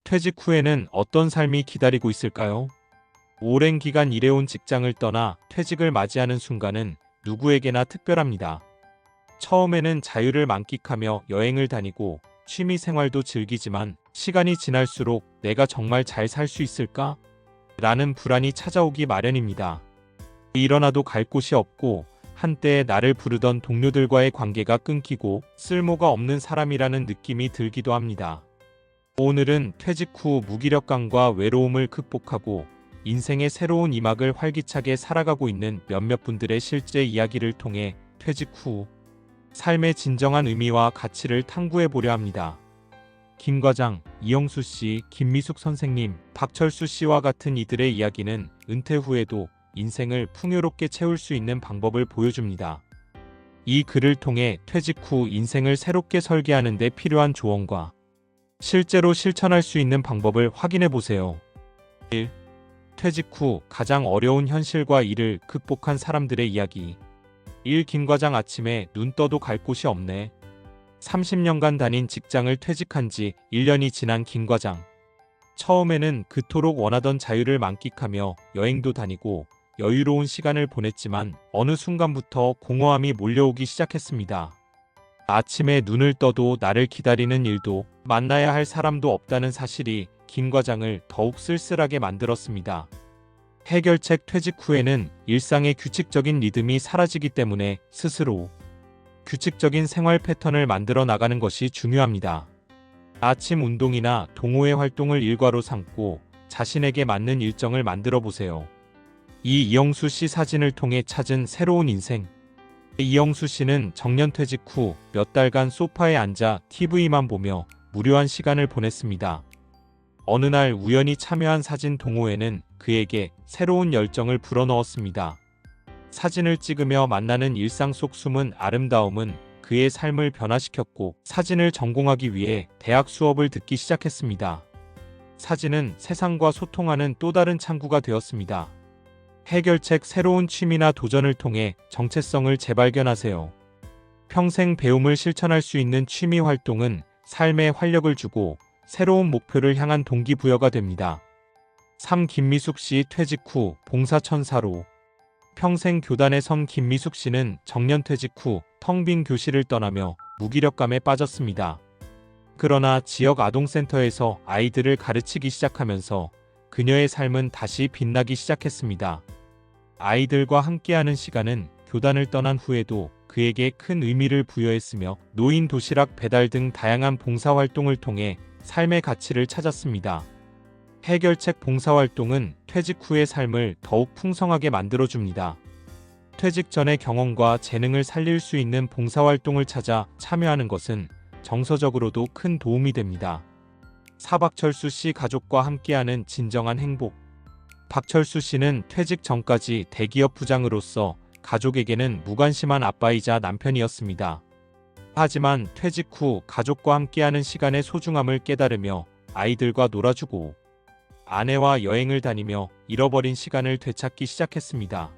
퇴직 후에는 어떤 삶이 기다리고 있을까요? 오랜 기간 일해온 직장을 떠나 퇴직을 맞이하는 순간은 누구에게나 특별합니다. 처음에는 자유를 만끽하며 여행을 다니고 취미 생활도 즐기지만 시간이 지날수록 내가 정말 잘 살 수 있을까? 라는 불안이 찾아오기 마련입니다. 일어나도 갈 곳이 없고 한때 나를 부르던 동료들과의 관계가 끊기고 쓸모가 없는 사람이라는 느낌이 들기도 합니다. 오늘은 퇴직 후 무기력감과 외로움을 극복하고 인생의 새로운 이막을 활기차게 살아가고 있는 몇몇 분들의 실제 이야기를 통해 퇴직 후 삶의 진정한 의미와 가치를 탐구해 보려 합니다. 김 과장, 이영수 씨, 김미숙 선생님, 박철수 씨와 같은 이들의 이야기는 은퇴 후에도 인생을 풍요롭게 채울 수 있는 방법을 보여줍니다. 이 글을 통해 퇴직 후 인생을 새롭게 설계하는 데 필요한 조언과 실제로 실천할 수 있는 방법을 확인해 보세요. 1. 퇴직 후 가장 어려운 현실과 일을 극복한 사람들의 이야기. 1. 김 과장 아침에 눈 떠도 갈 곳이 없네. 30년간 다닌 직장을 퇴직한 지 1년이 지난 김 과장. 처음에는 그토록 원하던 자유를 만끽하며 여행도 다니고 여유로운 시간을 보냈지만 어느 순간부터 공허함이 몰려오기 시작했습니다. 아침에 눈을 떠도 나를 기다리는 일도 만나야 할 사람도 없다는 사실이 김 과장을 더욱 쓸쓸하게 만들었습니다. 해결책 퇴직 후에는 일상의 규칙적인 리듬이 사라지기 때문에 스스로 규칙적인 생활 패턴을 만들어 나가는 것이 중요합니다. 아침 운동이나 동호회 활동을 일과로 삼고 자신에게 맞는 일정을 만들어 보세요. 이영수 씨 사진을 통해 찾은 새로운 인생. 이영수 씨는 정년퇴직 후 몇 달간 소파에 앉아 TV만 보며 무료한 시간을 보냈습니다. 어느 날 우연히 참여한 사진 동호회는 그에게 새로운 열정을 불어넣었습니다. 사진을 찍으며 만나는 일상 속 숨은 아름다움은 그의 삶을 변화시켰고 사진을 전공하기 위해 대학 수업을 듣기 시작했습니다. 사진은 세상과 소통하는 또 다른 창구가 되었습니다. 해결책 새로운 취미나 도전을 통해 정체성을 재발견하세요. 평생 배움을 실천할 수 있는 취미 활동은 삶에 활력을 주고 새로운 목표를 향한 동기부여가 됩니다. 3. 김미숙 씨 퇴직 후 봉사천사로. 평생 교단에 선 김미숙 씨는 정년퇴직 후 텅 빈 교실을 떠나며 무기력감에 빠졌습니다. 그러나 지역 아동센터에서 아이들을 가르치기 시작하면서 그녀의 삶은 다시 빛나기 시작했습니다. 아이들과 함께하는 시간은 교단을 떠난 후에도 그에게 큰 의미를 부여했으며 노인 도시락 배달 등 다양한 봉사활동을 통해 삶의 가치를 찾았습니다. 해결책 봉사활동은 퇴직 후의 삶을 더욱 풍성하게 만들어줍니다. 퇴직 전의 경험과 재능을 살릴 수 있는 봉사활동을 찾아 참여하는 것은 정서적으로도 큰 도움이 됩니다. 4. 박철수 씨 가족과 함께하는 진정한 행복. 박철수 씨는 퇴직 전까지 대기업 부장으로서 가족에게는 무관심한 아빠이자 남편이었습니다. 하지만 퇴직 후 가족과 함께하는 시간의 소중함을 깨달으며 아이들과 놀아주고 아내와 여행을 다니며 잃어버린 시간을 되찾기 시작했습니다.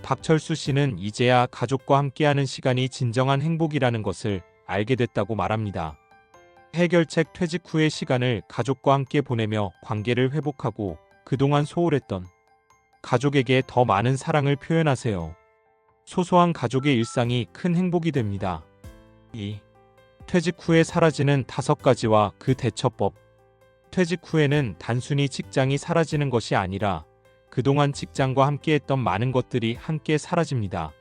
박철수 씨는 이제야 가족과 함께하는 시간이 진정한 행복이라는 것을 알게 됐다고 말합니다. 해결책 퇴직 후의 시간을 가족과 함께 보내며 관계를 회복하고 그동안 소홀했던 가족에게 더 많은 사랑을 표현하세요. 소소한 가족의 일상이 큰 행복이 됩니다. 2. 퇴직 후에 사라지는 5가지와 그 대처법. 퇴직 후에는 단순히 직장이 사라지는 것이 아니라 그동안 직장과 함께했던 많은 것들이 함께 사라집니다.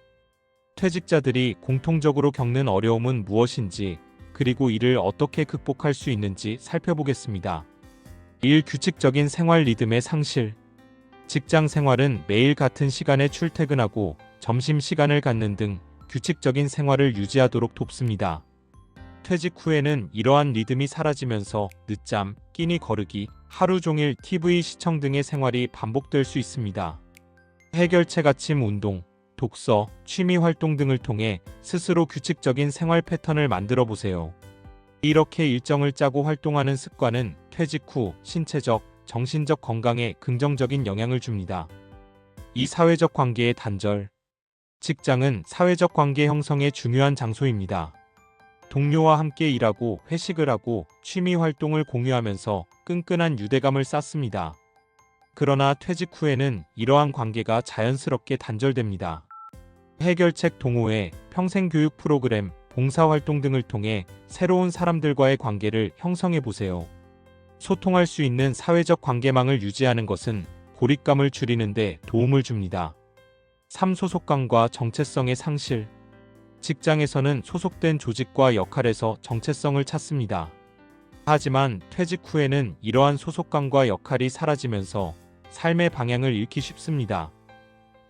퇴직자들이 공통적으로 겪는 어려움은 무엇인지 그리고 이를 어떻게 극복할 수 있는지 살펴보겠습니다. 1. 규칙적인 생활 리듬의 상실. 직장 생활은 매일 같은 시간에 출퇴근하고 점심시간을 갖는 등 규칙적인 생활을 유지하도록 돕습니다. 퇴직 후에는 이러한 리듬이 사라지면서 늦잠, 끼니 거르기, 하루 종일 TV 시청 등의 생활이 반복될 수 있습니다. 해결책 아침 운동, 독서, 취미 활동 등을 통해 스스로 규칙적인 생활 패턴을 만들어 보세요. 이렇게 일정을 짜고 활동하는 습관은 퇴직 후 신체적, 정신적 건강에 긍정적인 영향을 줍니다. 2. 사회적 관계의 단절. 직장은 사회적 관계 형성의 중요한 장소입니다. 동료와 함께 일하고 회식을 하고 취미 활동을 공유하면서 끈끈한 유대감을 쌓습니다. 그러나 퇴직 후에는 이러한 관계가 자연스럽게 단절됩니다. 해결책 동호회, 평생교육 프로그램, 봉사활동 등을 통해 새로운 사람들과의 관계를 형성해 보세요. 소통할 수 있는 사회적 관계망을 유지하는 것은 고립감을 줄이는 데 도움을 줍니다. 3. 소속감과 정체성의 상실. 직장에서는 소속된 조직과 역할에서 정체성을 찾습니다. 하지만 퇴직 후에는 이러한 소속감과 역할이 사라지면서 삶의 방향을 잃기 쉽습니다.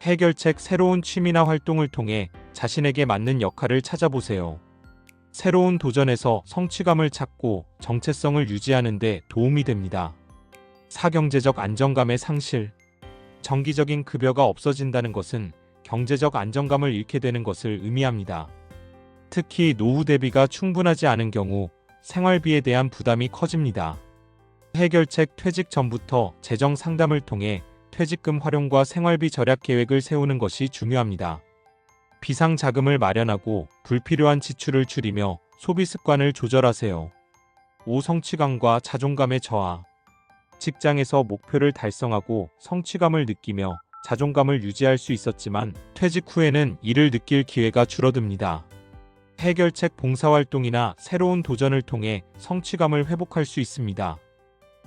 해결책 새로운 취미나 활동을 통해 자신에게 맞는 역할을 찾아보세요. 새로운 도전에서 성취감을 찾고 정체성을 유지하는 데 도움이 됩니다. 4. 경제적 안정감의 상실. 정기적인 급여가 없어진다는 것은 경제적 안정감을 잃게 되는 것을 의미합니다. 특히 노후 대비가 충분하지 않은 경우 생활비에 대한 부담이 커집니다. 해결책 퇴직 전부터 재정 상담을 통해 퇴직금 활용과 생활비 절약 계획을 세우는 것이 중요합니다. 비상 자금을 마련하고 불필요한 지출을 줄이며 소비 습관을 조절하세요. 5. 성취감과 자존감의 저하. 직장에서 목표를 달성하고 성취감을 느끼며 자존감을 유지할 수 있었지만 퇴직 후에는 이를 느낄 기회가 줄어듭니다. 해결책 봉사활동이나 새로운 도전을 통해 성취감을 회복할 수 있습니다.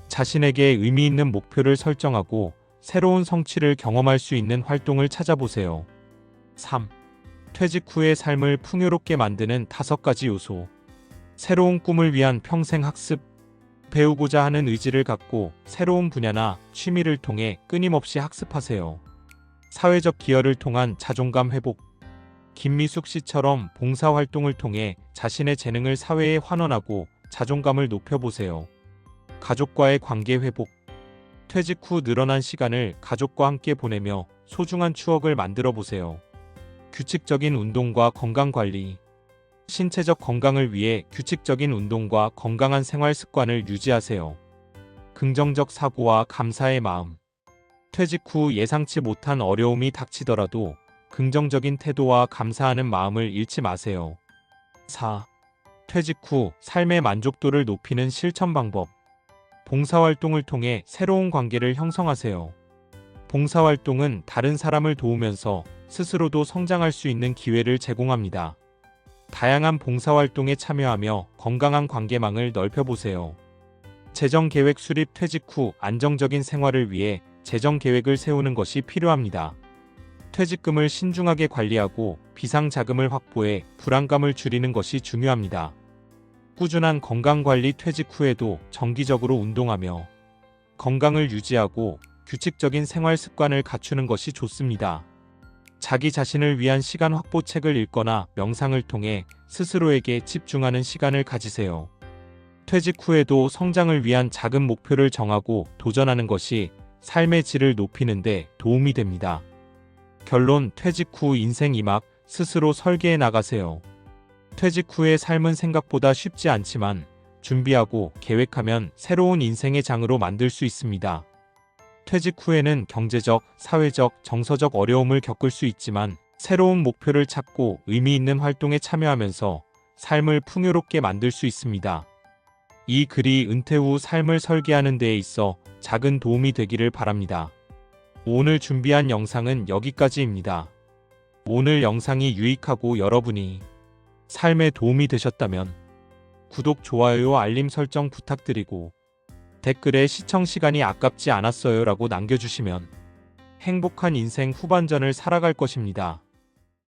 자신에게 의미 있는 목표를 설정하고 새로운 성취를 경험할 수 있는 활동을 찾아보세요. 3. 퇴직 후의 삶을 풍요롭게 만드는 5가지 요소. 새로운 꿈을 위한 평생 학습. 배우고자 하는 의지를 갖고 새로운 분야나 취미를 통해 끊임없이 학습하세요. 사회적 기여를 통한 자존감 회복. 김미숙 씨처럼 봉사활동을 통해 자신의 재능을 사회에 환원하고 자존감을 높여보세요. 가족과의 관계 회복. 퇴직 후 늘어난 시간을 가족과 함께 보내며 소중한 추억을 만들어 보세요. 규칙적인 운동과 건강관리. 신체적 건강을 위해 규칙적인 운동과 건강한 생활 습관을 유지하세요. 긍정적 사고와 감사의 마음. 퇴직 후 예상치 못한 어려움이 닥치더라도 긍정적인 태도와 감사하는 마음을 잃지 마세요. 4. 퇴직 후 삶의 만족도를 높이는 실천 방법. 봉사활동을 통해 새로운 관계를 형성하세요. 봉사활동은 다른 사람을 도우면서 스스로도 성장할 수 있는 기회를 제공합니다. 다양한 봉사활동에 참여하며 건강한 관계망을 넓혀보세요. 재정계획 수립. 퇴직 후 안정적인 생활을 위해 재정계획을 세우는 것이 필요합니다. 퇴직금을 신중하게 관리하고 비상자금을 확보해 불안감을 줄이는 것이 중요합니다. 꾸준한 건강관리. 퇴직 후에도 정기적으로 운동하며 건강을 유지하고 규칙적인 생활 습관을 갖추는 것이 좋습니다. 자기 자신을 위한 시간 확보. 책을 읽거나 명상을 통해 스스로에게 집중하는 시간을 가지세요. 퇴직 후에도 성장을 위한 작은 목표를 정하고 도전하는 것이 삶의 질을 높이는 데 도움이 됩니다. 결론. 퇴직 후 인생 2막 스스로 설계해 나가세요. 퇴직 후의 삶은 생각보다 쉽지 않지만 준비하고 계획하면 새로운 인생의 장으로 만들 수 있습니다. 퇴직 후에는 경제적, 사회적, 정서적 어려움을 겪을 수 있지만 새로운 목표를 찾고 의미 있는 활동에 참여하면서 삶을 풍요롭게 만들 수 있습니다. 이 글이 은퇴 후 삶을 설계하는 데에 있어 작은 도움이 되기를 바랍니다. 오늘 준비한 영상은 여기까지입니다. 오늘 영상이 유익하고 여러분이 삶에 도움이 되셨다면 구독, 좋아요, 알림 설정 부탁드리고 댓글에 시청 시간이 아깝지 않았어요 라고 남겨주시면 행복한 인생 후반전을 살아갈 것입니다.